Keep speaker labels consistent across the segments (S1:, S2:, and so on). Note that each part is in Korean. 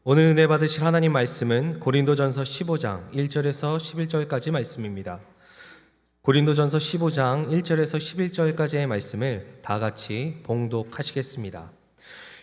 S1: 오늘 은혜 받으실 하나님 말씀은 고린도전서 15장 1절에서 11절까지 말씀입니다. 고린도전서 15장 1절에서 11절까지의 말씀을 다 같이 봉독하시겠습니다.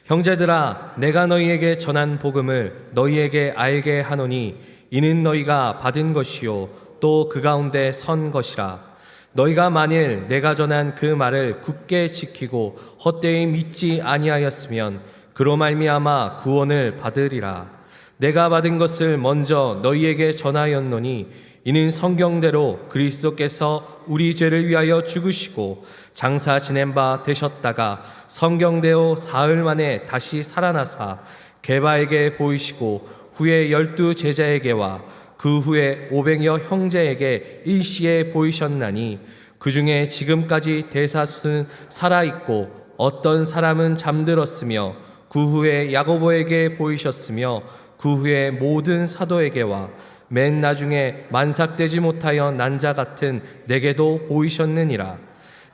S1: 형제들아, 내가 너희에게 전한 복음을 너희에게 알게 하노니 이는 너희가 받은 것이요 또 그 가운데 선 것이라. 너희가 만일 내가 전한 그 말을 굳게 지키고 헛되이 믿지 아니하였으면 그로 말미암아 구원을 받으리라. 내가 받은 것을 먼저 너희에게 전하였노니 이는 성경대로 그리스도께서 우리 죄를 위하여 죽으시고 장사 지낸 바 되셨다가 성경대로 사흘 만에 다시 살아나사 게바에게 보이시고 후에 12 제자에게와 그 후에 500여 형제에게 일시에 보이셨나니 그 중에 지금까지 대다수는 살아있고 어떤 사람은 잠들었으며 그 후에 야고보에게 보이셨으며 그 후에 모든 사도에게와 맨 나중에 만삭되지 못하여 난 자 같은 내게도 보이셨느니라.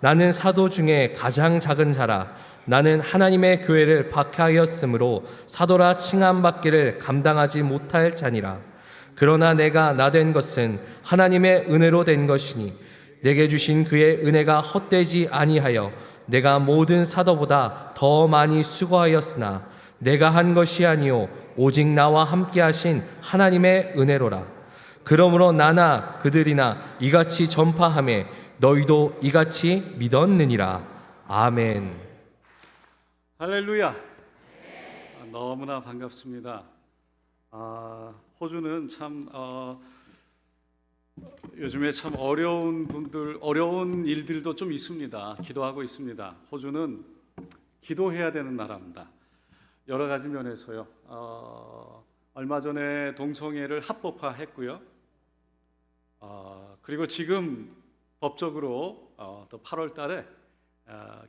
S1: 나는 사도 중에 가장 작은 자라. 나는 하나님의 교회를 박해하였으므로 사도라 칭함받기를 감당하지 못할 자니라. 그러나 내가 나된 것은 하나님의 은혜로 된 것이니 내게 주신 그의 은혜가 헛되지 아니하여 내가 모든 사도보다 더 많이 수고하였으나 내가 한 것이 아니요 오직 나와 함께 하신 하나님의 은혜로라. 그러므로 나나 그들이나 이같이 전파하매 너희도 이같이 믿었느니라. 아멘.
S2: 할렐루야. 너무나 반갑습니다. 호주는 참 요즘에 참 어려운 일들도 좀 있습니다. 기도하고 있습니다. 호주는 기도해야 되는 나라입니다. 여러 가지 면에서요. 얼마 전에 동성애를 합법화했고요. 그리고 지금 법적으로 또 8월 달에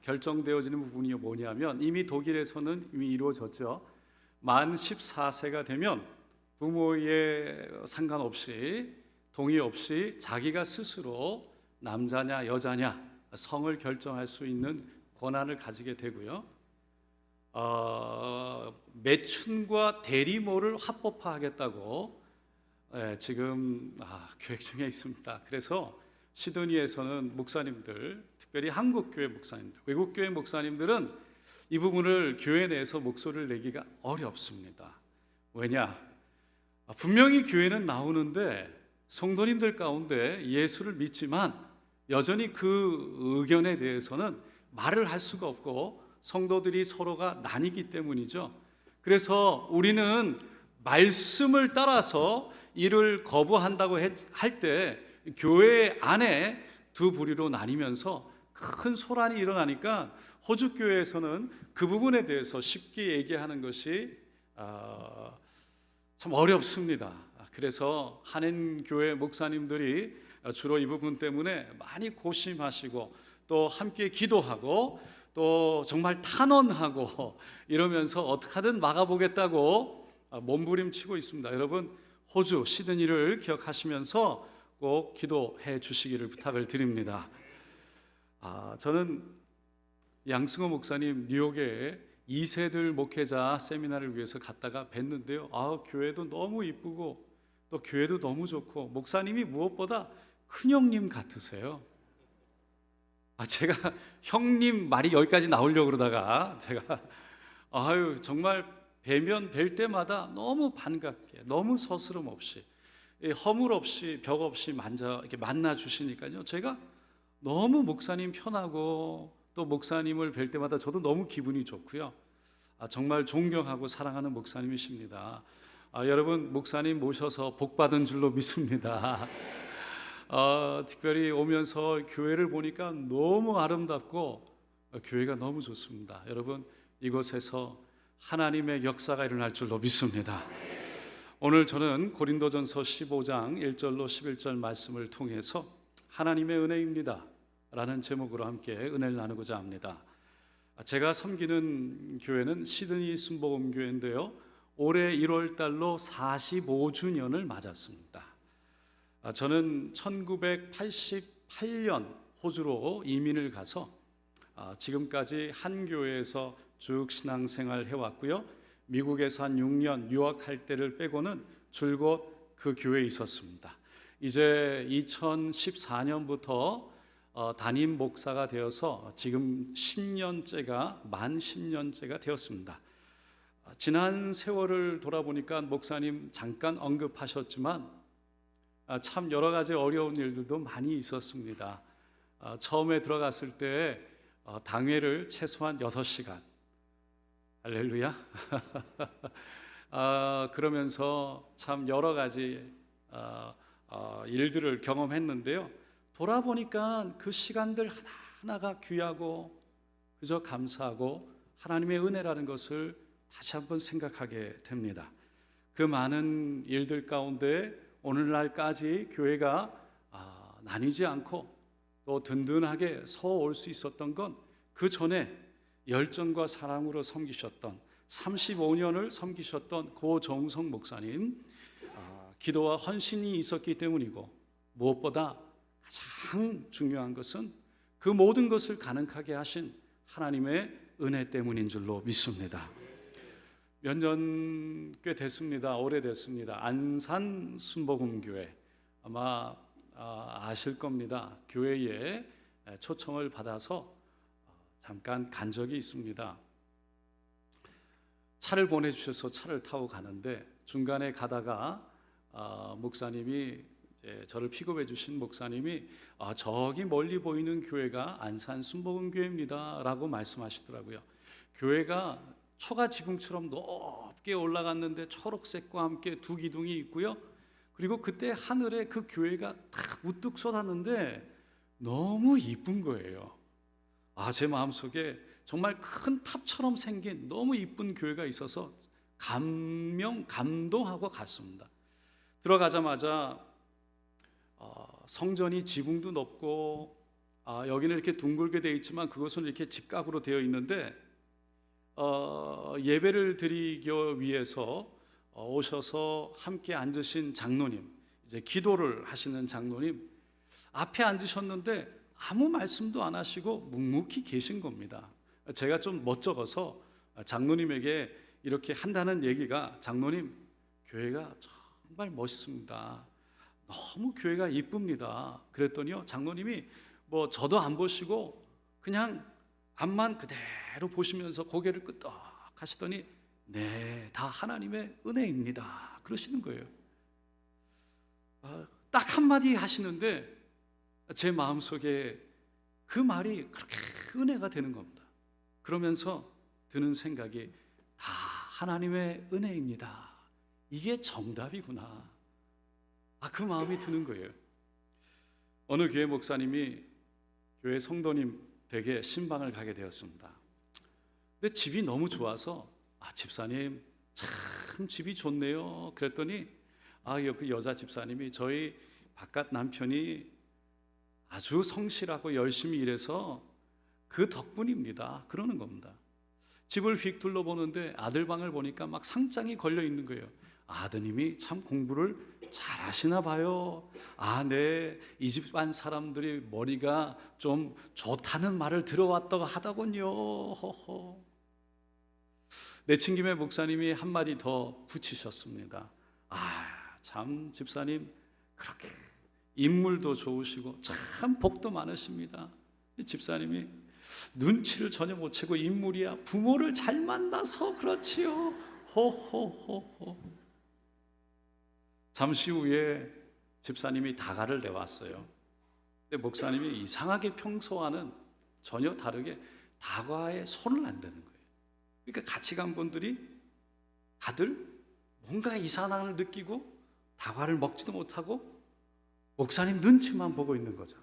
S2: 결정되어지는 부분이 뭐냐면 이미 독일에서는 이미 이루어졌죠. 만 14세가 되면 부모의 상관없이 동의 없이 자기가 스스로 남자냐 여자냐 성을 결정할 수 있는 권한을 가지게 되고요. 매춘과 대리모를 합법화하겠다고 지금 계획 중에 있습니다. 그래서 시드니에서는 목사님들, 특별히 한국교회 목사님들, 외국교회 목사님들은 이 부분을 교회 내에서 목소리를 내기가 어렵습니다. 왜냐? 분명히 교회는 나오는데 성도님들 가운데 예수를 믿지만 여전히 그 의견에 대해서는 말을 할 수가 없고 성도들이 서로가 나뉘기 때문이죠. 그래서 우리는 말씀을 따라서 이를 거부한다고 할 때 교회 안에 두 부류로 나뉘면서 큰 소란이 일어나니까 호주 교회에서는 그 부분에 대해서 쉽게 얘기하는 것이 참 어렵습니다. 그래서 한인 교회 목사님들이 주로 이 부분 때문에 많이 고심하시고 또 함께 기도하고 또 정말 탄원하고 이러면서 어떻게든 막아보겠다고 몸부림치고 있습니다. 여러분 호주 시드니를 기억하시면서 꼭 기도해 주시기를 부탁을 드립니다. 저는 양승호 목사님 뉴욕에 2세들 목회자 세미나를 위해서 갔다가 뵀는데요. 교회도 너무 이쁘고 또 교회도 너무 좋고 목사님이 무엇보다 큰형님 같으세요. 제가 형님 말이 여기까지 나오려고 그러다가 제가 정말 뵐 때마다 너무 반갑게 너무 서스럼 없이 허물 없이 벽 없이 이렇게 만나 주시니까요. 제가 너무 목사님 편하고 또 목사님을 뵐 때마다 저도 너무 기분이 좋고요. 정말 존경하고 사랑하는 목사님이십니다. 여러분 목사님 모셔서 복 받은 줄로 믿습니다. 특별히 오면서 교회를 보니까 너무 아름답고 교회가 너무 좋습니다. 여러분 이곳에서 하나님의 역사가 일어날 줄로 믿습니다. 오늘 저는 고린도전서 15장 1절로 11절 말씀을 통해서 하나님의 은혜입니다 라는 제목으로 함께 은혜를 나누고자 합니다. 제가 섬기는 교회는 시드니 순복음교회인데요. 올해 1월 달로 45주년을 맞았습니다. 저는 1988년 호주로 이민을 가서 지금까지 한 교회에서 쭉 신앙생활 해왔고요. 미국에서 한 6년 유학할 때를 빼고는 줄곧 그 교회에 있었습니다. 이제 2014년부터 담임 목사가 되어서 지금 10년째가 만 10년째가 되었습니다. 지난 세월을 돌아보니까 목사님 잠깐 언급하셨지만 참 여러 가지 어려운 일들도 많이 있었습니다. 처음에 들어갔을 때 당회를 최소한 6시간 할렐루야. 그러면서 참 여러 가지 일들을 경험했는데요. 돌아보니까 그 시간들 하나하나가 귀하고 그저 감사하고 하나님의 은혜라는 것을 다시 한번 생각하게 됩니다. 그 많은 일들 가운데 오늘날까지 교회가 나뉘지 않고 또 든든하게 서올 수 있었던 건 그 전에 열정과 사랑으로 섬기셨던 35년을 섬기셨던 고정성 목사님 기도와 헌신이 있었기 때문이고, 무엇보다 가장 중요한 것은 그 모든 것을 가능하게 하신 하나님의 은혜 때문인 줄로 믿습니다. 몇 년 꽤 됐습니다. 오래됐습니다. 안산 순복음교회 아마 아실 겁니다. 교회에 초청을 받아서 잠깐 간 적이 있습니다. 차를 보내주셔서 차를 타고 가는데 중간에 가다가 목사님이 이제 저를 픽업해 주신 목사님이 저기 멀리 보이는 교회가 안산 순복음교회입니다 라고 말씀하시더라고요. 교회가 초가 지붕처럼 높게 올라갔는데 초록색과 함께 두 기둥이 있고요. 그리고 그때 하늘에 그 교회가 탁 우뚝 쏟았는데 너무 이쁜 거예요. 제 마음속에 정말 큰 탑처럼 생긴 너무 이쁜 교회가 있어서 감동하고 갔습니다. 들어가자마자 성전이 지붕도 높고 여기는 이렇게 둥글게 되어 있지만 그것은 이렇게 직각으로 되어 있는데 예배를 드리기 위해서 오셔서 함께 앉으신 장로님, 이제 기도를 하시는 장로님 앞에 앉으셨는데 아무 말씀도 안 하시고 묵묵히 계신 겁니다. 제가 좀 멋쩍어서 장로님에게 이렇게 한다는 얘기가, 장로님 교회가 정말 멋있습니다. 너무 교회가 이쁩니다. 그랬더니요, 장로님이 뭐 저도 안 보시고 그냥 앞만 그대로 보시면서 고개를 끄덕 하시더니 네, 다 하나님의 은혜입니다 그러시는 거예요. 딱 한마디 하시는데 제 마음속에 그 말이 그렇게 은혜가 되는 겁니다. 그러면서 드는 생각이 다 하나님의 은혜입니다. 이게 정답이구나. 그 마음이 드는 거예요. 어느 교회 목사님이 교회 성도님 댁에 신방을 가게 되었습니다. 근데 집이 너무 좋아서 집사님 참 집이 좋네요 그랬더니 그 여자 집사님이 저희 바깥 남편이 아주 성실하고 열심히 일해서 그 덕분입니다 그러는 겁니다. 집을 휙 둘러보는데 아들 방을 보니까 막 상장이 걸려 있는 거예요. 아드님이 참 공부를 잘하시나 봐요. 네, 이 집안 사람들이 머리가 좀 좋다는 말을 들어왔다고 하더군요. 허허. 내친김에 목사님이 한마디 더 붙이셨습니다. 참 집사님 그렇게 인물도 좋으시고 참 복도 많으십니다. 이 집사님이 눈치를 전혀 못 채고 인물이야 부모를 잘 만나서 그렇지요. 호호호호. 잠시 후에 집사님이 다가를 내왔어요. 근데 목사님이 이상하게 평소와는 전혀 다르게 다과에 손을 안 대는 거예요. 그러니까 같이 간 분들이 다들 뭔가 이상함을 느끼고 다과를 먹지도 못하고 목사님 눈치만 보고 있는 거죠.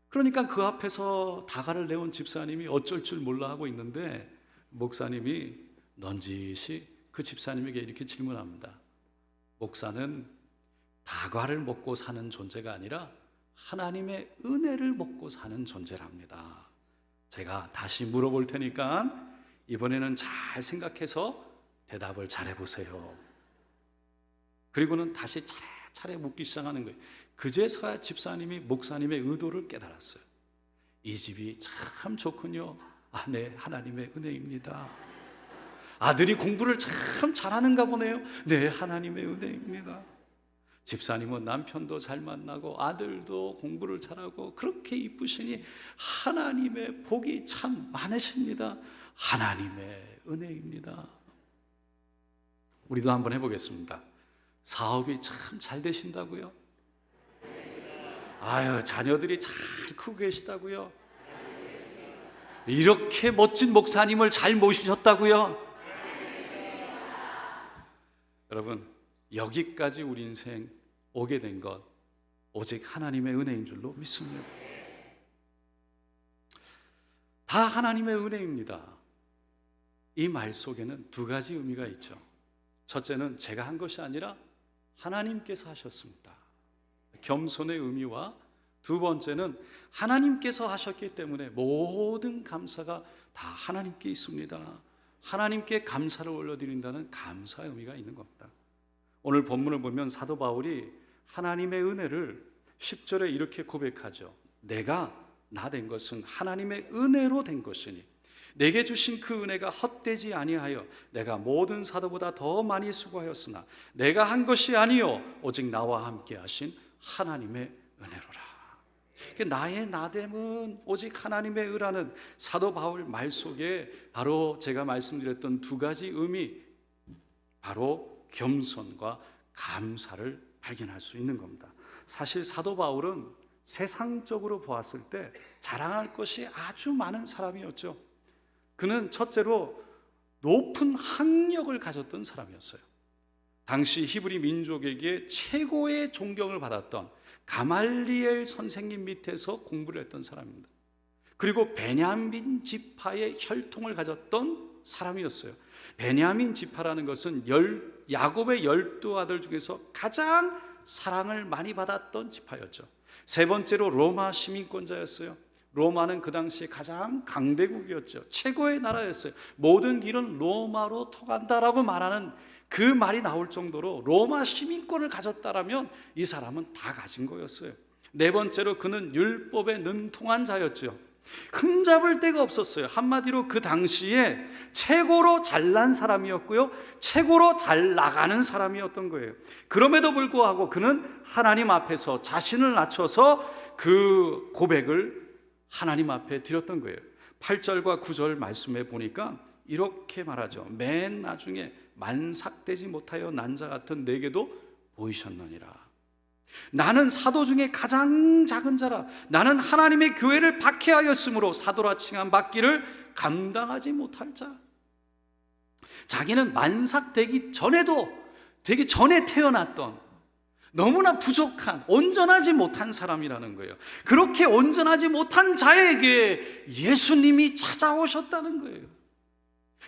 S2: 그러니까 그 앞에서 다과를 내온 집사님이 어쩔 줄 몰라 하고 있는데 목사님이 넌지시 그 집사님에게 이렇게 질문합니다. 목사는 다과를 먹고 사는 존재가 아니라 하나님의 은혜를 먹고 사는 존재랍니다. 제가 다시 물어볼 테니까 이번에는 잘 생각해서 대답을 잘해보세요. 그리고는 다시 차례차례 묻기 시작하는 거예요. 그제서야 집사님이 목사님의 의도를 깨달았어요. 이 집이 참 좋군요. 네, 하나님의 은혜입니다. 아들이 공부를 참 잘하는가 보네요. 네, 하나님의 은혜입니다. 집사님은 남편도 잘 만나고 아들도 공부를 잘하고 그렇게 이쁘시니 하나님의 복이 참 많으십니다. 하나님의 은혜입니다. 우리도 한번 해보겠습니다. 사업이 참 잘 되신다고요? 아유, 자녀들이 잘 크고 계시다고요? 이렇게 멋진 목사님을 잘 모시셨다고요? 여러분, 여기까지 우리 인생 오게 된 것 오직 하나님의 은혜인 줄로 믿습니다. 다 하나님의 은혜입니다. 이 말 속에는 두 가지 의미가 있죠. 첫째는 제가 한 것이 아니라 하나님께서 하셨습니다. 겸손의 의미와 두 번째는 하나님께서 하셨기 때문에 모든 감사가 다 하나님께 있습니다. 하나님께 감사를 올려드린다는 감사의 의미가 있는 겁니다. 오늘 본문을 보면 사도 바울이 하나님의 은혜를 10절에 이렇게 고백하죠. 내가 나 된 것은 하나님의 은혜로 된 것이니 내게 주신 그 은혜가 헛되지 아니하여 내가 모든 사도보다 더 많이 수고하였으나 내가 한 것이 아니요 오직 나와 함께 하신 하나님의 은혜로라. 나의 나됨은 오직 하나님의 은혜라는 사도 바울 말 속에 바로 제가 말씀드렸던 두 가지 의미, 바로 겸손과 감사를 발견할 수 있는 겁니다. 사실 사도 바울은 세상적으로 보았을 때 자랑할 것이 아주 많은 사람이었죠. 그는 첫째로 높은 학력을 가졌던 사람이었어요. 당시 히브리 민족에게 최고의 존경을 받았던 가말리엘 선생님 밑에서 공부를 했던 사람입니다. 그리고 베냐민 지파의 혈통을 가졌던 사람이었어요. 베냐민 지파라는 것은 야곱의 12아들 중에서 가장 사랑을 많이 받았던 지파였죠. 세 번째로 로마 시민권자였어요. 로마는 그 당시에 가장 강대국이었죠. 최고의 나라였어요. 모든 길은 로마로 통한다라고 말하는 그 말이 나올 정도로 로마 시민권을 가졌다라면 이 사람은 다 가진 거였어요. 네 번째로 그는 율법에 능통한 자였죠. 흠잡을 데가 없었어요. 한마디로 그 당시에 최고로 잘난 사람이었고요, 최고로 잘 나가는 사람이었던 거예요. 그럼에도 불구하고 그는 하나님 앞에서 자신을 낮춰서 그 고백을 하나님 앞에 드렸던 거예요. 8절과 9절 말씀에 보니까 이렇게 말하죠. 맨 나중에 만삭되지 못하여 난 자 같은 내게도 보이셨느니라. 나는 사도 중에 가장 작은 자라. 나는 하나님의 교회를 박해하였으므로 사도라 칭함 받기를 감당하지 못할 자. 자기는 만삭되기 전에도 되기 전에 태어났던 너무나 부족한 온전하지 못한 사람이라는 거예요. 그렇게 온전하지 못한 자에게 예수님이 찾아오셨다는 거예요.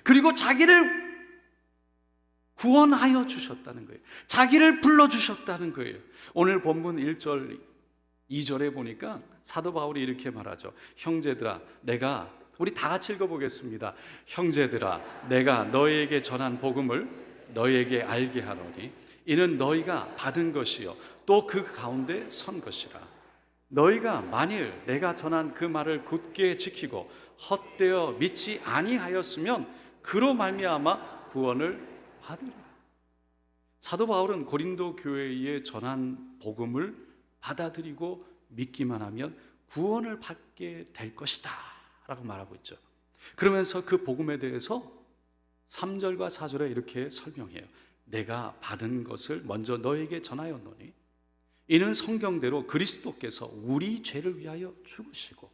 S2: 그리고 자기를 구원하여 주셨다는 거예요. 자기를 불러주셨다는 거예요. 오늘 본문 1절 2절에 보니까 사도 바울이 이렇게 말하죠. 형제들아, 우리 다 같이 읽어보겠습니다. 형제들아, 내가 너희에게 전한 복음을 너희에게 알게 하노니 이는 너희가 받은 것이요 또 그 가운데 선 것이라. 너희가 만일 내가 전한 그 말을 굳게 지키고 헛되어 믿지 아니하였으면 그로 말미암아 구원을 받으리라. 사도 바울은 고린도 교회에 전한 복음을 받아들이고 믿기만 하면 구원을 받게 될 것이다 라고 말하고 있죠. 그러면서 그 복음에 대해서 3절과 4절에 이렇게 설명해요. 내가 받은 것을 먼저 너에게 전하였노니 이는 성경대로 그리스도께서 우리 죄를 위하여 죽으시고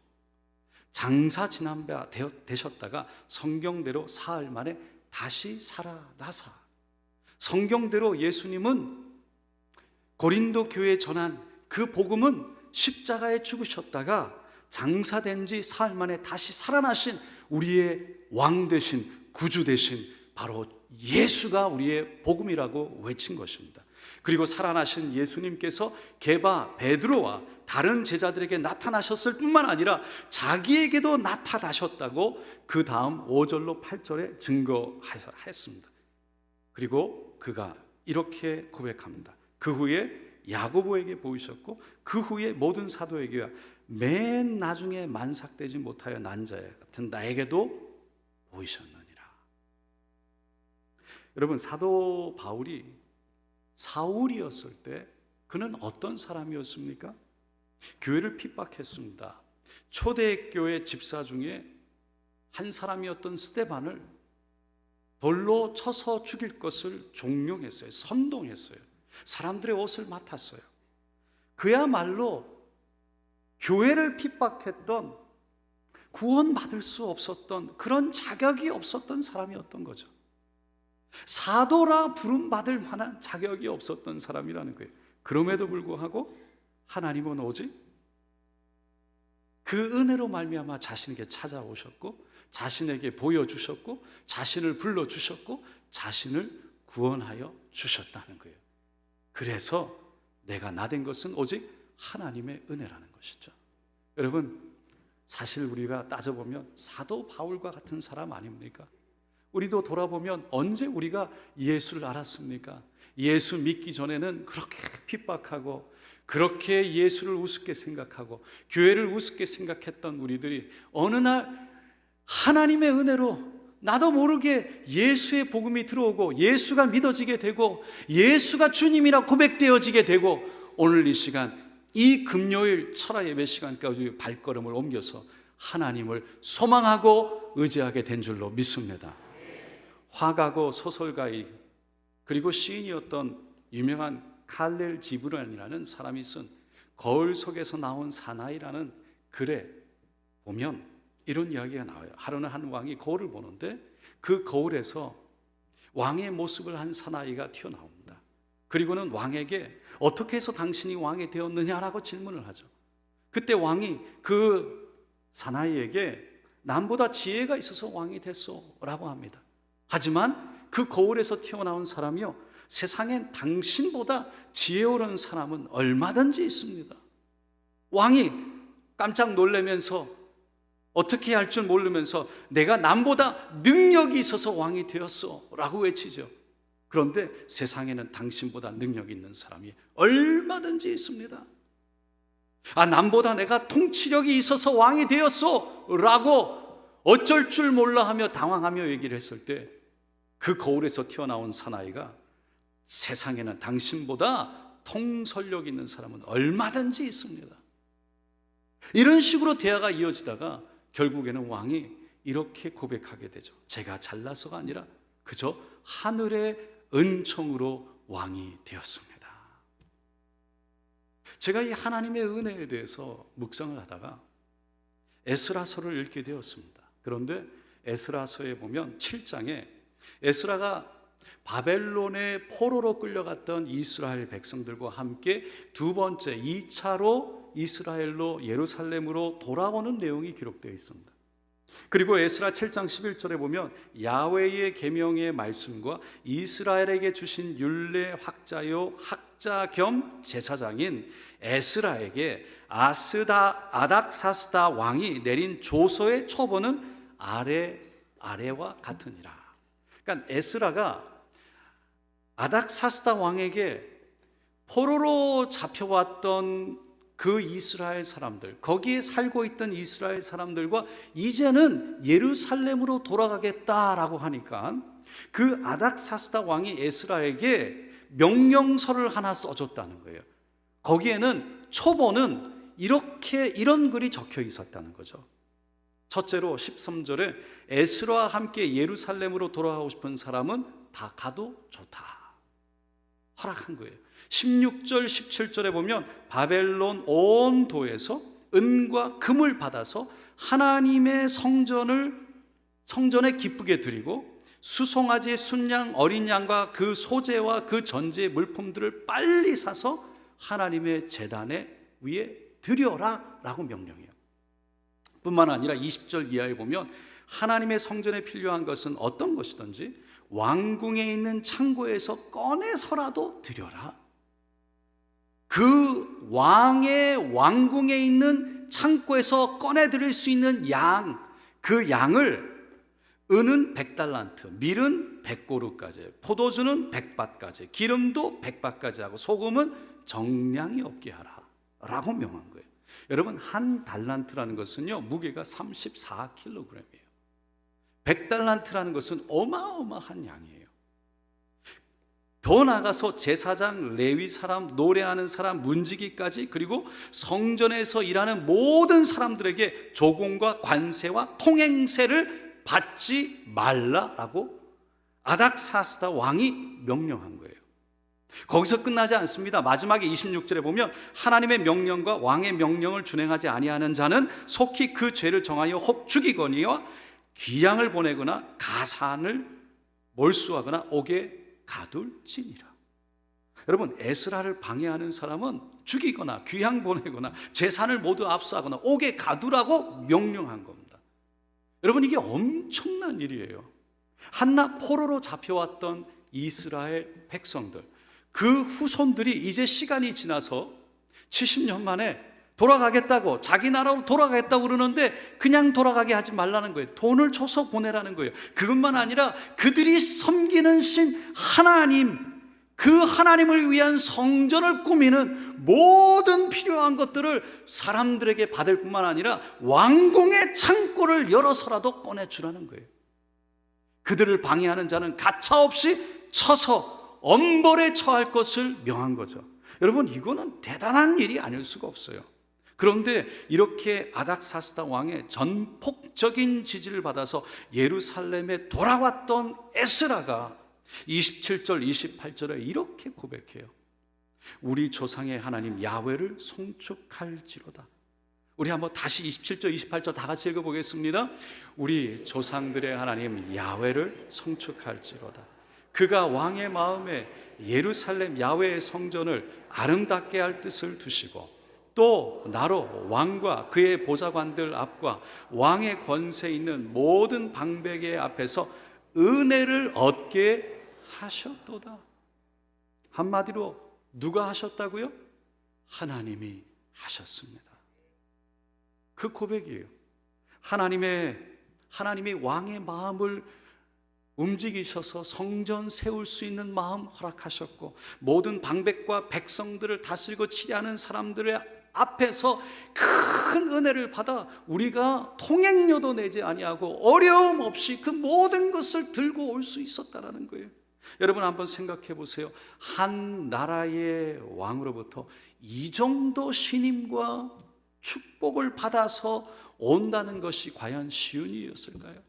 S2: 장사 지난 바 되셨다가 성경대로 사흘 만에 다시 살아나사. 성경대로 예수님은 고린도 교회에 전한 그 복음은 십자가에 죽으셨다가 장사된 지 사흘 만에 다시 살아나신 우리의 왕 되신 구주 되신 바로 예수가 우리의 복음이라고 외친 것입니다. 그리고 살아나신 예수님께서 게바 베드로와 다른 제자들에게 나타나셨을 뿐만 아니라 자기에게도 나타나셨다고 그 다음 5절로 8절에 증거했습니다. 그리고 그가 이렇게 고백합니다. 그 후에 야고보에게 보이셨고 그 후에 모든 사도에게 맨 나중에 만삭되지 못하여 난 자 같은 나에게도 보이셨느니라. 여러분, 사도 바울이 사울이었을 때 그는 어떤 사람이었습니까? 교회를 핍박했습니다. 초대교회 집사 중에 한 사람이었던 스데반을 돌로 쳐서 죽일 것을 종용했어요. 선동했어요. 사람들의 옷을 맡았어요. 그야말로 교회를 핍박했던, 구원받을 수 없었던, 그런 자격이 없었던 사람이었던 거죠. 사도라 부름받을 만한 자격이 없었던 사람이라는 거예요. 그럼에도 불구하고 하나님은 오직 그 은혜로 말미암아 자신에게 찾아오셨고, 자신에게 보여주셨고, 자신을 불러주셨고, 자신을 구원하여 주셨다는 거예요. 그래서 내가 나된 것은 오직 하나님의 은혜라는 것이죠. 여러분, 사실 우리가 따져보면 사도 바울과 같은 사람 아닙니까? 우리도 돌아보면 언제 우리가 예수를 알았습니까? 예수 믿기 전에는 그렇게 핍박하고, 그렇게 예수를 우습게 생각하고, 교회를 우습게 생각했던 우리들이 어느 날 하나님의 은혜로 나도 모르게 예수의 복음이 들어오고, 예수가 믿어지게 되고, 예수가 주님이라 고백되어지게 되고, 오늘 이 시간, 이 금요일 철야 예배 시간까지 발걸음을 옮겨서 하나님을 소망하고 의지하게 된 줄로 믿습니다. 화가고 소설가이 그리고 시인이었던 유명한 칼렐 지브란이라는 사람이 쓴 거울 속에서 나온 사나이라는 글에 보면 이런 이야기가 나와요. 하루는 한 왕이 거울을 보는데 그 거울에서 왕의 모습을 한 사나이가 튀어나옵니다. 그리고는 왕에게 어떻게 해서 당신이 왕이 되었느냐라고 질문을 하죠. 그때 왕이 그 사나이에게 남보다 지혜가 있어서 왕이 됐소 라고 합니다. 하지만 그 거울에서 튀어나온 사람이요, 세상엔 당신보다 지혜로운 사람은 얼마든지 있습니다. 왕이 깜짝 놀라면서 어떻게 할 줄 모르면서 내가 남보다 능력이 있어서 왕이 되었소 라고 외치죠. 그런데 세상에는 당신보다 능력 있는 사람이 얼마든지 있습니다. 남보다 내가 통치력이 있어서 왕이 되었소 라고 어쩔 줄 몰라 하며 당황하며 얘기를 했을 때 그 거울에서 튀어나온 사나이가 세상에는 당신보다 통솔력 있는 사람은 얼마든지 있습니다. 이런 식으로 대화가 이어지다가 결국에는 왕이 이렇게 고백하게 되죠. 제가 잘나서가 아니라 그저 하늘의 은총으로 왕이 되었습니다. 제가 이 하나님의 은혜에 대해서 묵상을 하다가 에스라서를 읽게 되었습니다. 그런데 에스라서에 보면 7장에 에스라가 바벨론의 포로로 끌려갔던 이스라엘 백성들과 함께 두 번째 2차로 이스라엘로 예루살렘으로 돌아오는 내용이 기록되어 있습니다. 그리고 에스라 7장 11절에 보면 야훼의 계명의 말씀과 이스라엘에게 주신 율례 확자요 학자 겸 제사장인 에스라에게 아닥사스다 왕이 내린 조서의 초본은 아래와 같으니라. 그러니까 에스라가 아닥사스다 왕에게 포로로 잡혀왔던 그 이스라엘 사람들, 거기에 살고 있던 이스라엘 사람들과 이제는 예루살렘으로 돌아가겠다라고 하니까 그 아닥사스다 왕이 에스라에게 명령서를 하나 써줬다는 거예요. 거기에는 초본은 이런 글이 적혀 있었다는 거죠. 첫째로 13절에 에스라와 함께 예루살렘으로 돌아가고 싶은 사람은 다 가도 좋다 허락한 거예요. 16절 17절에 보면 바벨론 온 도에서 은과 금을 받아서 하나님의 성전에 기쁘게 드리고 수송아지 순양 어린 양과 그 소재와 그 전제의 물품들을 빨리 사서 하나님의 제단에 위에 드려라 라고 명령해요. 뿐만 아니라 20절 이하에 보면 하나님의 성전에 필요한 것은 어떤 것이든지 왕궁에 있는 창고에서 꺼내서라도 드려라. 그 왕의 왕궁에 있는 창고에서 꺼내드릴 수 있는 그 양을 은은 100달란트, 밀은 100고루까지, 포도주는 100밭까지, 기름도 100밭까지 하고 소금은 정량이 없게 하라 라고 명한 거예요. 여러분, 한 달란트라는 것은요 무게가 34kg이에요. 100달란트라는 것은 어마어마한 양이에요. 더 나아가서 제사장, 레위 사람, 노래하는 사람, 문지기까지, 그리고 성전에서 일하는 모든 사람들에게 조공과 관세와 통행세를 받지 말라라고 아닥사스다 왕이 명령한 거예요. 거기서 끝나지 않습니다. 마지막에 26절에 보면 하나님의 명령과 왕의 명령을 준행하지 아니하는 자는 속히 그 죄를 정하여 죽이거니와 귀양을 보내거나 가산을 몰수하거나 옥에 가둘지니라. 여러분, 에스라를 방해하는 사람은 죽이거나 귀양 보내거나 재산을 모두 압수하거나 옥에 가두라고 명령한 겁니다. 여러분, 이게 엄청난 일이에요. 한낱 포로로 잡혀왔던 이스라엘 백성들, 그 후손들이 이제 시간이 지나서 70년 만에 돌아가겠다고, 자기 나라로 돌아가겠다고 그러는데 그냥 돌아가게 하지 말라는 거예요. 돈을 줘서 보내라는 거예요. 그것만 아니라 그들이 섬기는 신 하나님, 그 하나님을 위한 성전을 꾸미는 모든 필요한 것들을 사람들에게 받을 뿐만 아니라 왕궁의 창고를 열어서라도 꺼내주라는 거예요. 그들을 방해하는 자는 가차없이 쳐서 엄벌에 처할 것을 명한 거죠. 여러분, 이거는 대단한 일이 아닐 수가 없어요. 그런데 이렇게 아닥사스다 왕의 전폭적인 지지를 받아서 예루살렘에 돌아왔던 에스라가 27절 28절에 이렇게 고백해요. 우리 조상의 하나님 야훼를 송축할지로다. 우리 한번 다시 27절 28절 다 같이 읽어보겠습니다. 우리 조상들의 하나님 야훼를 송축할지로다. 그가 왕의 마음에 예루살렘 야훼의 성전을 아름답게 할 뜻을 두시고 또 나로 왕과 그의 보좌관들 앞과 왕의 권세 있는 모든 방백의 앞에서 은혜를 얻게 하셨도다. 한마디로 누가 하셨다고요? 하나님이 하셨습니다. 그 고백이에요. 하나님이 왕의 마음을 움직이셔서 성전 세울 수 있는 마음 허락하셨고, 모든 방백과 백성들을 다스리고 치리하는 사람들의 앞에서 큰 은혜를 받아 우리가 통행료도 내지 아니하고 어려움 없이 그 모든 것을 들고 올 수 있었다라는 거예요. 여러분, 한번 생각해 보세요. 한 나라의 왕으로부터 이 정도 신임과 축복을 받아서 온다는 것이 과연 쉬운 일이었을까요?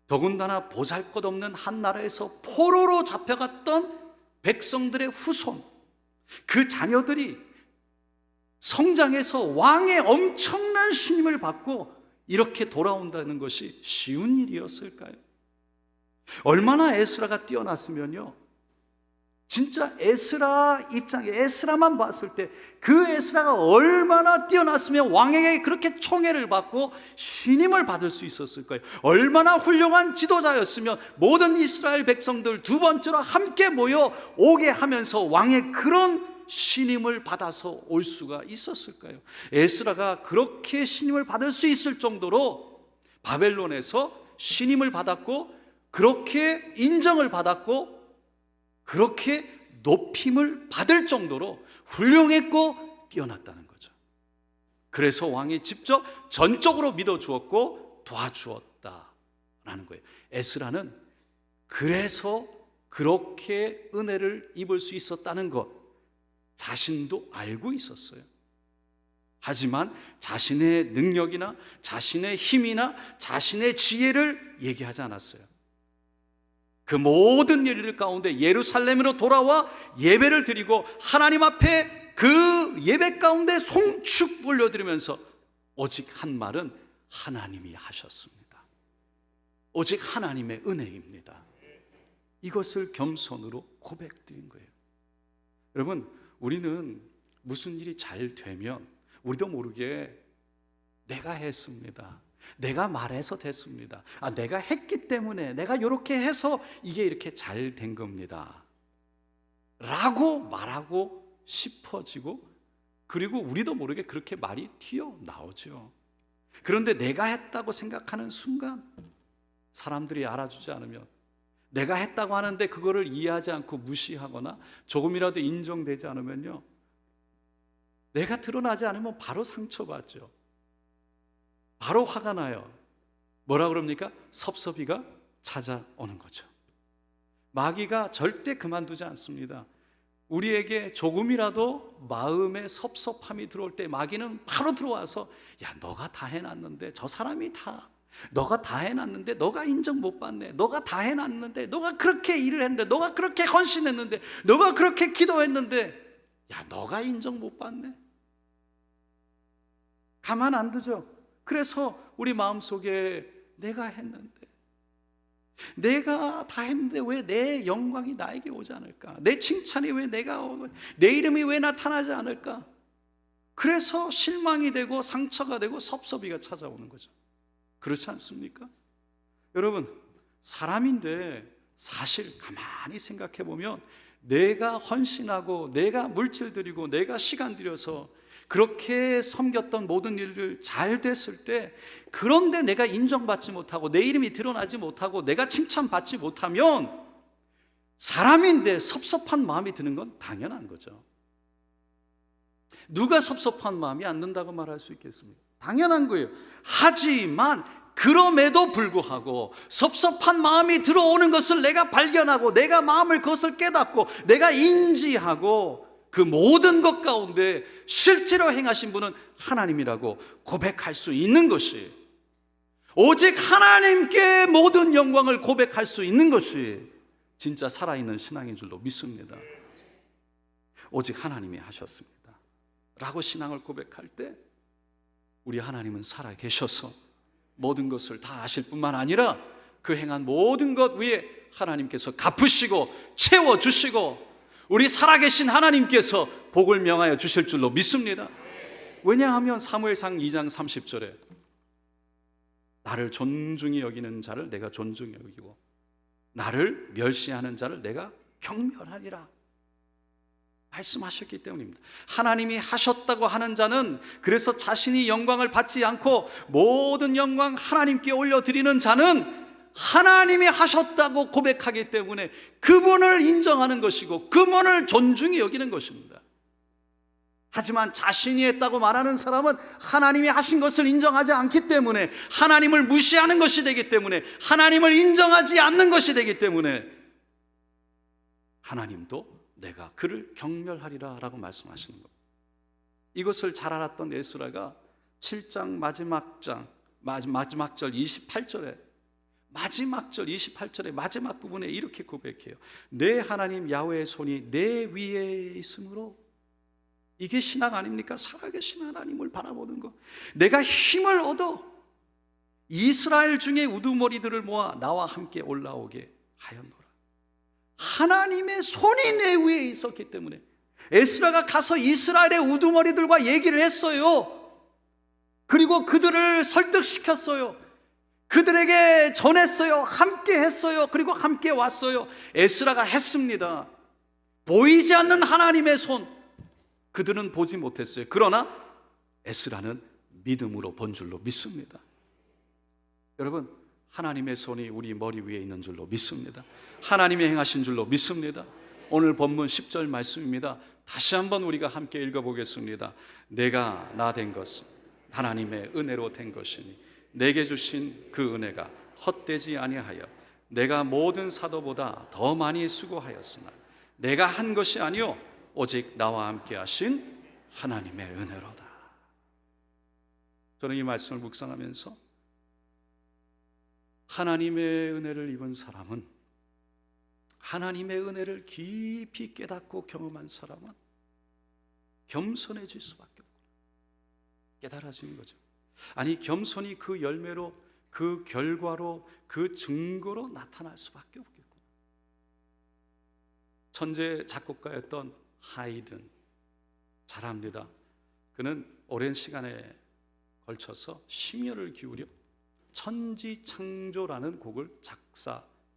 S2: 더군다나 보잘것없는 한 나라에서 포로로 잡혀갔던 백성들의 후손, 그 자녀들이 성장해서 왕의 엄청난 신임을 받고 이렇게 돌아온다는 것이 쉬운 일이었을까요? 얼마나 에스라가 뛰어났으면요, 진짜 에스라 입장에 에스라만 봤을 때 그 에스라가 얼마나 뛰어났으면 왕에게 그렇게 총애를 받고 신임을 받을 수 있었을까요? 얼마나 훌륭한 지도자였으면 모든 이스라엘 백성들 두 번째로 함께 모여 오게 하면서 왕의 그런 신임을 받아서 올 수가 있었을까요? 에스라가 그렇게 신임을 받을 수 있을 정도로 바벨론에서 신임을 받았고, 그렇게 인정을 받았고, 그렇게 높임을 받을 정도로 훌륭했고 뛰어났다는 거죠. 그래서 왕이 직접 전적으로 믿어주었고 도와주었다라는 거예요. 에스라는 그래서 그렇게 은혜를 입을 수 있었다는 것 자신도 알고 있었어요. 하지만 자신의 능력이나 자신의 힘이나 자신의 지혜를 얘기하지 않았어요. 그 모든 일들 가운데 예루살렘으로 돌아와 예배를 드리고 하나님 앞에 그 예배 가운데 송축 올려드리면서 오직 한 말은 하나님이 하셨습니다. 오직 하나님의 은혜입니다. 이것을 겸손으로 고백드린 거예요. 여러분, 우리는 무슨 일이 잘 되면 우리도 모르게 내가 했습니다, 내가 말해서 됐습니다, 내가 했기 때문에 내가 이렇게 해서 이게 이렇게 잘 된 겁니다 라고 말하고 싶어지고, 그리고 우리도 모르게 그렇게 말이 튀어나오죠. 그런데 내가 했다고 생각하는 순간 사람들이 알아주지 않으면, 내가 했다고 하는데 그거를 이해하지 않고 무시하거나 조금이라도 인정되지 않으면요, 내가 드러나지 않으면 바로 상처받죠. 바로 화가 나요. 뭐라 그럽니까? 섭섭이가 찾아오는 거죠. 마귀가 절대 그만두지 않습니다. 우리에게 조금이라도 마음에 섭섭함이 들어올 때 마귀는 바로 들어와서, 야, 너가 다 해놨는데 저 사람이 다, 너가 다 해놨는데 너가 인정 못 받네, 너가 다 해놨는데, 너가 그렇게 일을 했는데, 너가 그렇게 헌신했는데, 너가 그렇게 기도했는데, 야, 너가 인정 못 받네. 가만 안 두죠. 그래서 우리 마음속에 내가 했는데, 내가 다 했는데 왜 내 영광이 나에게 오지 않을까? 내 칭찬이 왜 내 이름이 왜 나타나지 않을까? 그래서 실망이 되고 상처가 되고 섭섭이가 찾아오는 거죠. 그렇지 않습니까? 여러분, 사람인데 사실 가만히 생각해 보면 내가 헌신하고 내가 물질 들이고 내가 시간 들여서 그렇게 섬겼던 모든 일을 잘 됐을 때, 그런데 내가 인정받지 못하고 내 이름이 드러나지 못하고 내가 칭찬받지 못하면 사람인데 섭섭한 마음이 드는 건 당연한 거죠. 누가 섭섭한 마음이 안 든다고 말할 수 있겠습니까? 당연한 거예요. 하지만 그럼에도 불구하고 섭섭한 마음이 들어오는 것을 내가 발견하고 내가 마음을 그것을 깨닫고 내가 인지하고 그 모든 것 가운데 실제로 행하신 분은 하나님이라고 고백할 수 있는 것이, 오직 하나님께 모든 영광을 고백할 수 있는 것이 진짜 살아있는 신앙인 줄로 믿습니다. 오직 하나님이 하셨습니다 라고 신앙을 고백할 때 우리 하나님은 살아계셔서 모든 것을 다 아실 뿐만 아니라 그 행한 모든 것 위에 하나님께서 갚으시고 채워주시고 우리 살아계신 하나님께서 복을 명하여 주실 줄로 믿습니다. 왜냐하면 사무엘상 2장 30절에 나를 존중히 여기는 자를 내가 존중히 여기고 나를 멸시하는 자를 내가 경멸하리라 말씀하셨기 때문입니다. 하나님이 하셨다고 하는 자는, 그래서 자신이 영광을 받지 않고 모든 영광 하나님께 올려드리는 자는 하나님이 하셨다고 고백하기 때문에 그분을 인정하는 것이고 그분을 존중히 여기는 것입니다. 하지만 자신이 했다고 말하는 사람은 하나님이 하신 것을 인정하지 않기 때문에 하나님을 무시하는 것이 되기 때문에 하나님을 인정하지 않는 것이 되기 때문에 하나님도 내가 그를 경멸하리라 라고 말씀하시는 겁니다. 이것을 잘 알았던 에스라가 7장 마지막 절 28절에 마지막 부분에 이렇게 고백해요. 내 하나님 야훼의 손이 내 위에 있으므로. 이게 신앙 아닙니까? 살아계신 하나님을 바라보는 것. 내가 힘을 얻어 이스라엘 중에 우두머리들을 모아 나와 함께 올라오게 하였노라. 하나님의 손이 내 위에 있었기 때문에 에스라가 가서 이스라엘의 우두머리들과 얘기를 했어요. 그리고 그들을 설득시켰어요. 그들에게 전했어요. 함께 했어요. 그리고 함께 왔어요. 에스라가 했습니다. 보이지 않는 하나님의 손, 그들은 보지 못했어요. 그러나 에스라는 믿음으로 본 줄로 믿습니다. 여러분, 하나님의 손이 우리 머리 위에 있는 줄로 믿습니다. 하나님이 행하신 줄로 믿습니다. 오늘 본문 10절 말씀입니다. 다시 한번 우리가 함께 읽어보겠습니다. 내가 나 된 것은 하나님의 은혜로 된 것이니 내게 주신 그 은혜가 헛되지 아니하여 내가 모든 사도보다 더 많이 수고하였으나 내가 한 것이 아니요 오직 나와 함께 하신 하나님의 은혜로다. 저는 이 말씀을 묵상하면서 하나님의 은혜를 입은 사람은, 하나님의 은혜를 깊이 깨닫고 경험한 사람은 겸손해질 수밖에 없구나 깨달아지는 거죠. 아니, 겸손이 그 열매로, 그 결과로, 그 증거로 나타날 수밖에 없겠구나. 천재 작곡가였던 하이든, 잘 압니다. 그는 오랜 시간에 걸쳐서 심혈을 기울여 천지창조라는 곡을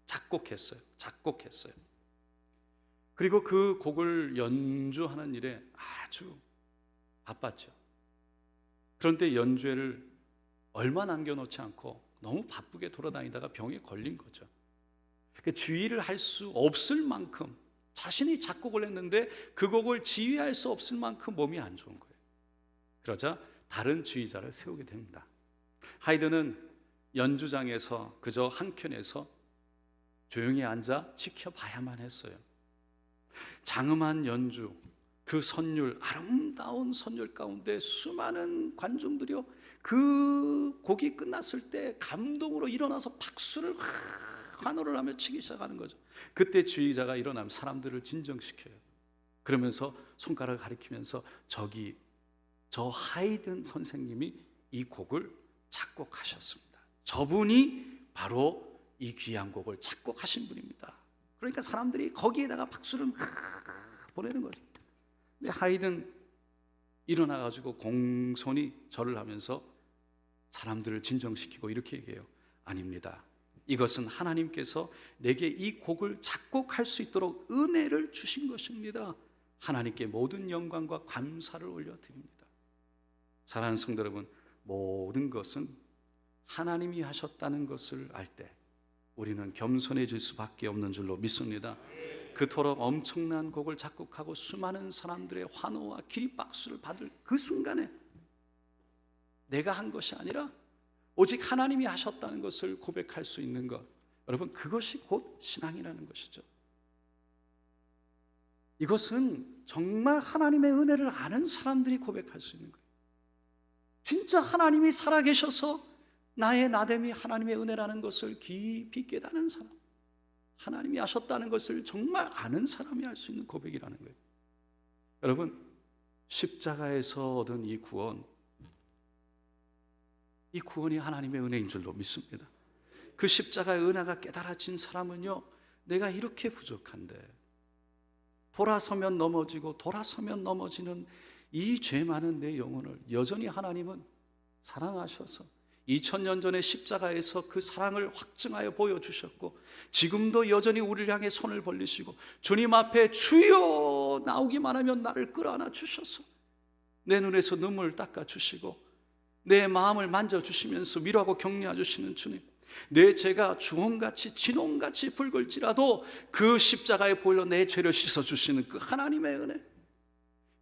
S2: 작곡했어요. 그리고 그 곡을 연주하는 일에 아주 바빴죠. 그런데 연주회를 얼마 남겨놓지 않고 너무 바쁘게 돌아다니다가 병에 걸린 거죠. 지휘를 할 수 없을 만큼, 자신이 작곡을 했는데 그 곡을 지휘할 수 없을 만큼 몸이 안 좋은 거예요. 그러자 다른 지휘자를 세우게 됩니다. 하이든은 연주장에서 그저 한켠에서 조용히 앉아 지켜봐야만 했어요. 장엄한 연주, 그 선율, 아름다운 선율 가운데 수많은 관중들이요, 그 곡이 끝났을 때 감동으로 일어나서 박수를 환호를 하며 치기 시작하는 거죠. 그때 지휘자가 일어나면 사람들을 진정시켜요. 그러면서 손가락을 가리키면서 저기 저 하이든 선생님이 이 곡을 작곡하셨습니다. 저분이 바로 이 귀한 곡을 작곡하신 분입니다. 그러니까 사람들이 거기에다가 박수를 막 보내는 거죠. 근데 하이든 일어나가지고 공손히 절을 하면서 사람들을 진정시키고 이렇게 얘기해요. 아닙니다. 이것은 하나님께서 내게 이 곡을 작곡할 수 있도록 은혜를 주신 것입니다. 하나님께 모든 영광과 감사를 올려드립니다. 사랑하는 성도 여러분, 모든 것은 하나님이 하셨다는 것을 알 때 우리는 겸손해질 수밖에 없는 줄로 믿습니다. 그토록 엄청난 곡을 작곡하고 수많은 사람들의 환호와 기립박수를 받을 그 순간에 내가 한 것이 아니라 오직 하나님이 하셨다는 것을 고백할 수 있는 것, 여러분, 그것이 곧 신앙이라는 것이죠. 이것은 정말 하나님의 은혜를 아는 사람들이 고백할 수 있는 거예요. 진짜 하나님이 살아계셔서 나의 나됨이 하나님의 은혜라는 것을 깊이 깨닫는 사람, 하나님이 하셨다는 것을 정말 아는 사람이 할 수 있는 고백이라는 거예요. 여러분, 십자가에서 얻은 이 구원이 하나님의 은혜인 줄로 믿습니다. 그 십자가의 은혜가 깨달아진 사람은요, 내가 이렇게 부족한데 돌아서면 넘어지고 돌아서면 넘어지는 이 죄 많은 내 영혼을 여전히 하나님은 사랑하셔서 2000년 전에 십자가에서 그 사랑을 확증하여 보여주셨고, 지금도 여전히 우리를 향해 손을 벌리시고 주님 앞에 주여 나오기만 하면 나를 끌어안아 주셔서 내 눈에서 눈물을 닦아주시고 내 마음을 만져주시면서 위로하고 격려해 주시는 주님, 내 죄가 주홍같이 진홍같이 붉을지라도 그 십자가에 보일러 내 죄를 씻어주시는 그 하나님의 은혜,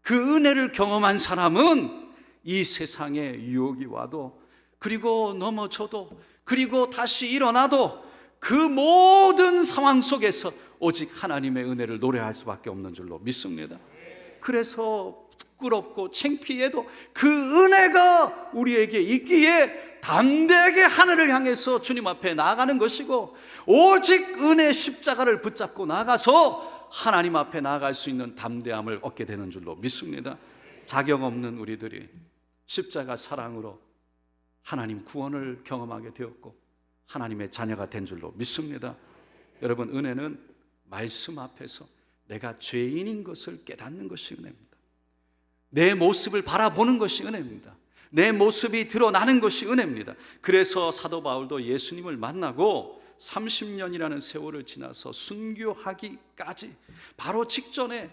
S2: 그 은혜를 경험한 사람은 이 세상에 유혹이 와도, 그리고 넘어져도, 그리고 다시 일어나도 그 모든 상황 속에서 오직 하나님의 은혜를 노래할 수밖에 없는 줄로 믿습니다. 그래서 부끄럽고 창피해도 그 은혜가 우리에게 있기에 담대하게 하늘을 향해서 주님 앞에 나아가는 것이고, 오직 은혜 십자가를 붙잡고 나가서 하나님 앞에 나아갈 수 있는 담대함을 얻게 되는 줄로 믿습니다. 자격 없는 우리들이 십자가 사랑으로 하나님 구원을 경험하게 되었고 하나님의 자녀가 된 줄로 믿습니다. 여러분, 은혜는 말씀 앞에서 내가 죄인인 것을 깨닫는 것이 은혜입니다. 내 모습을 바라보는 것이 은혜입니다. 내 모습이 드러나는 것이 은혜입니다. 그래서 사도 바울도 예수님을 만나고 30년이라는 세월을 지나서 순교하기까지 바로 직전에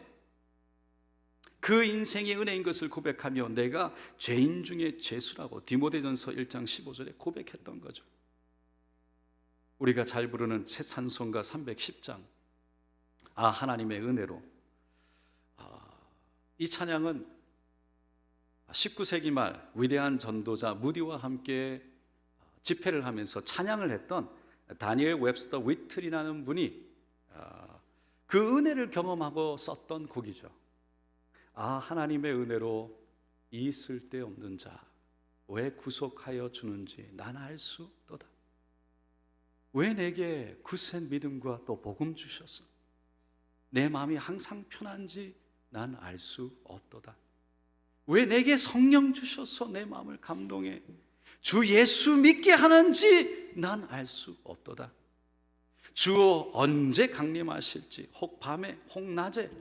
S2: 그 인생의 은혜인 것을 고백하며 내가 죄인 중에 죄수라고 디모데전서 1장 15절에 고백했던 거죠. 우리가 잘 부르는 새 찬송가 310장, 하나님의 은혜로, 이 찬양은 19세기 말 위대한 전도자 무디와 함께 집회를 하면서 찬양을 했던 다니엘 웹스터 위틀이라는 분이 그 은혜를 경험하고 썼던 곡이죠. 하나님의 은혜로 이 쓸데없는 자 왜 구속하여 주는지 난 알 수 없도다. 왜 내게 굳센 믿음과 또 복음 주셔서 내 마음이 항상 편한지 난 알 수 없도다. 왜 내게 성령 주셔서 내 마음을 감동해 주 예수 믿게 하는지 난 알 수 없도다. 주 언제 강림하실지 혹 밤에 혹 낮에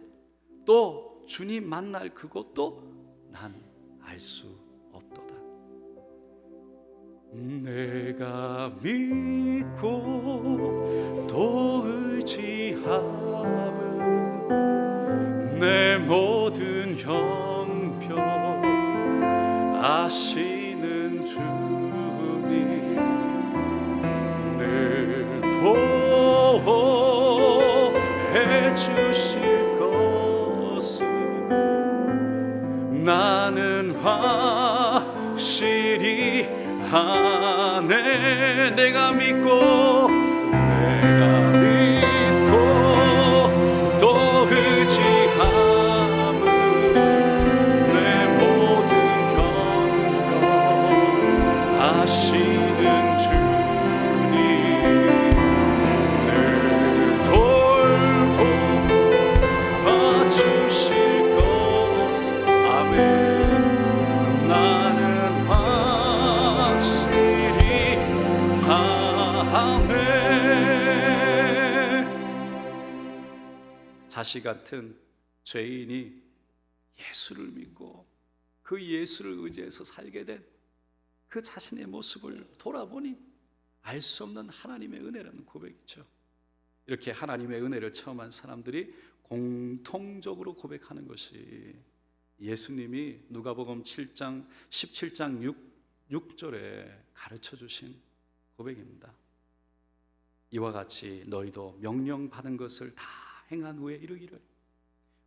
S2: 또 주님 만날 그것도 난 알 수 없도다. 내가 믿고 또 의지함은 내 모든 형편 아시는 주님 늘 보호해 주실 것을 나는 확실히 아네. 내가 믿고 다시 같은 죄인이 예수를 믿고 그 예수를 의지해서 살게 된 그 자신의 모습을 돌아보니 알 수 없는 하나님의 은혜라는 고백이죠. 이렇게 하나님의 은혜를 체험한 사람들이 공통적으로 고백하는 것이 예수님이 누가복음 17장 6절에 가르쳐 주신 고백입니다. 이와 같이 너희도 명령받은 것을 다 행한 후에 이르기를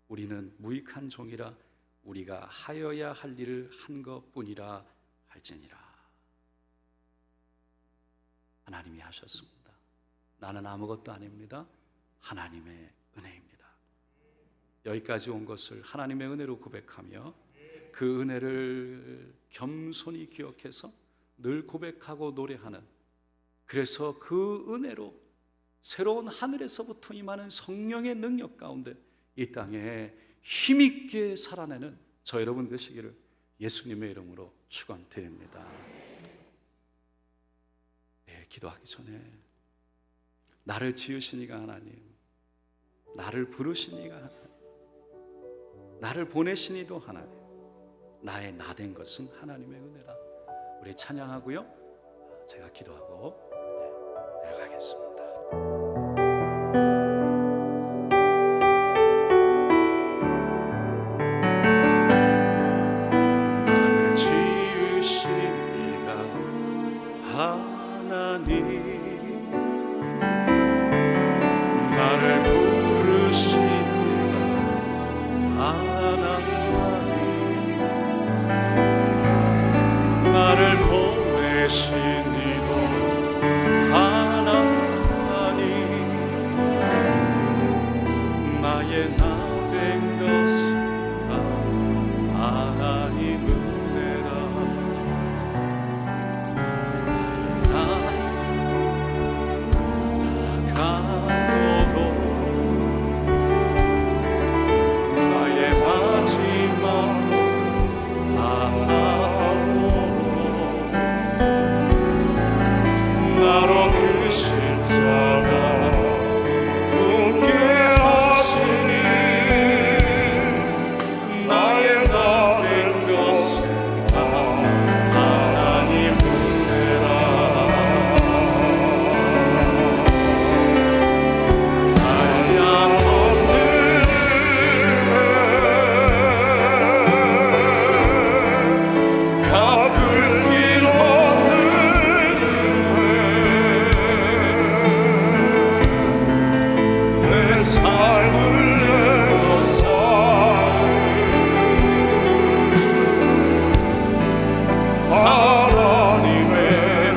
S2: 우리는 무익한 종이라 우리가 하여야 할 일을 한 것뿐이라 할지니라. 하나님이 하셨습니다. 나는 아무것도 아닙니다. 하나님의 은혜입니다. 여기까지 온 것을 하나님의 은혜로 고백하며 그 은혜를 겸손히 기억해서 늘 고백하고 노래하는, 그래서 그 은혜로 새로운 하늘에서부터 임하는 성령의 능력 가운데 이 땅에 힘있게 살아내는 저 여러분 되시기를 예수님의 이름으로 축원드립니다. 네, 기도하기 전에 나를 지으시니가 하나님, 나를 부르시니가 하나님, 나를 보내시니도 하나님, 나의 나 된 것은 하나님의 은혜라. 우리 찬양하고요, 제가 기도하고 내려가겠습니다. 나를 지으신 이가 하나님, 나를 부르신 이가 하나님, 나를 보내신 이도 하나님, 나의 나 된 것은 다 하나님 은혜라. 나가도록 나의 마지막 나로 그 십자가 붙게 하시니 나의 나 된 것은 다 하나님 은혜라. 하얀 하늘에 가을 길 내 삶을 내어서 하나님의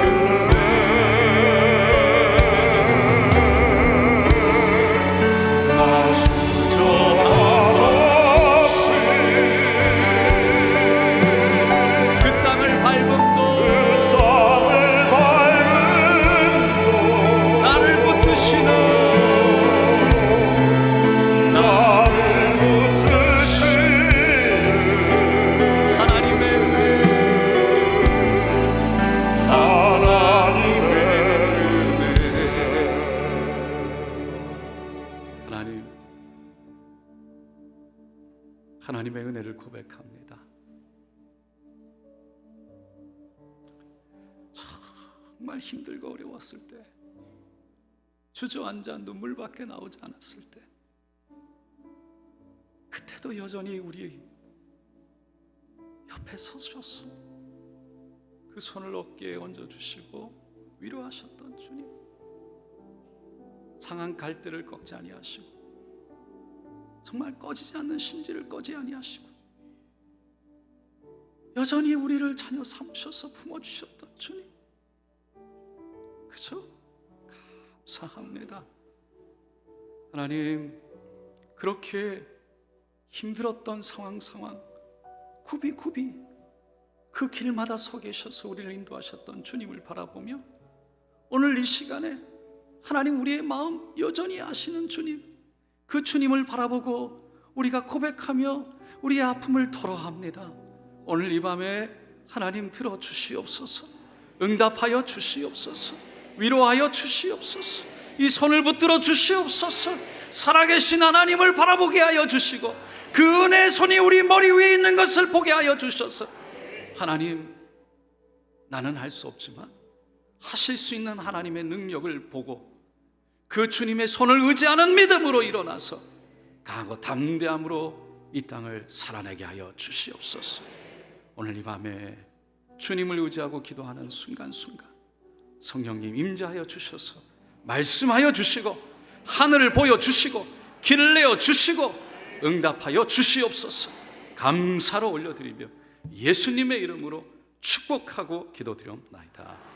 S2: 은혜, 나 주저함 없이 그 땅을 밟은 나를 붙드시는 하나님의 은혜. 하나님의 은혜를 고백합니다. 정말 힘들고 어려웠을 때, 주저앉아 눈물밖에 나오지 않았을 때, 그때도 여전히 우리 옆에 서주셨어. 그 손을 어깨에 얹어주시고 위로하셨던 주님, 상한 갈대를 꺾지 아니하시고 정말 꺼지지 않는 심지를 꺼지 아니하시고 여전히 우리를 자녀 삼으셔서 품어주셨던 주님, 그죠? 감사합니다. 하나님, 그렇게 힘들었던 상황 굽이 그 길마다 서 계셔서 우리를 인도하셨던 주님을 바라보며 오늘 이 시간에 하나님, 우리의 마음 여전히 아시는 주님, 그 주님을 바라보고 우리가 고백하며 우리의 아픔을 털어합니다. 오늘 이 밤에 하나님 들어주시옵소서, 응답하여 주시옵소서, 위로하여 주시옵소서, 이 손을 붙들어 주시옵소서, 살아계신 하나님을 바라보게 하여 주시고 그 은혜의 손이 우리 머리 위에 있는 것을 보게 하여 주셔서 하나님, 나는 할 수 없지만 하실 수 있는 하나님의 능력을 보고 그 주님의 손을 의지하는 믿음으로 일어나서 강하고 담대함으로 이 땅을 살아내게 하여 주시옵소서. 오늘 이 밤에 주님을 의지하고 기도하는 순간순간 성령님 임재하여 주셔서 말씀하여 주시고 하늘을 보여주시고 길을 내어주시고 응답하여 주시옵소서. 감사로 올려드리며 예수님의 이름으로 축복하고 기도드리옵나이다.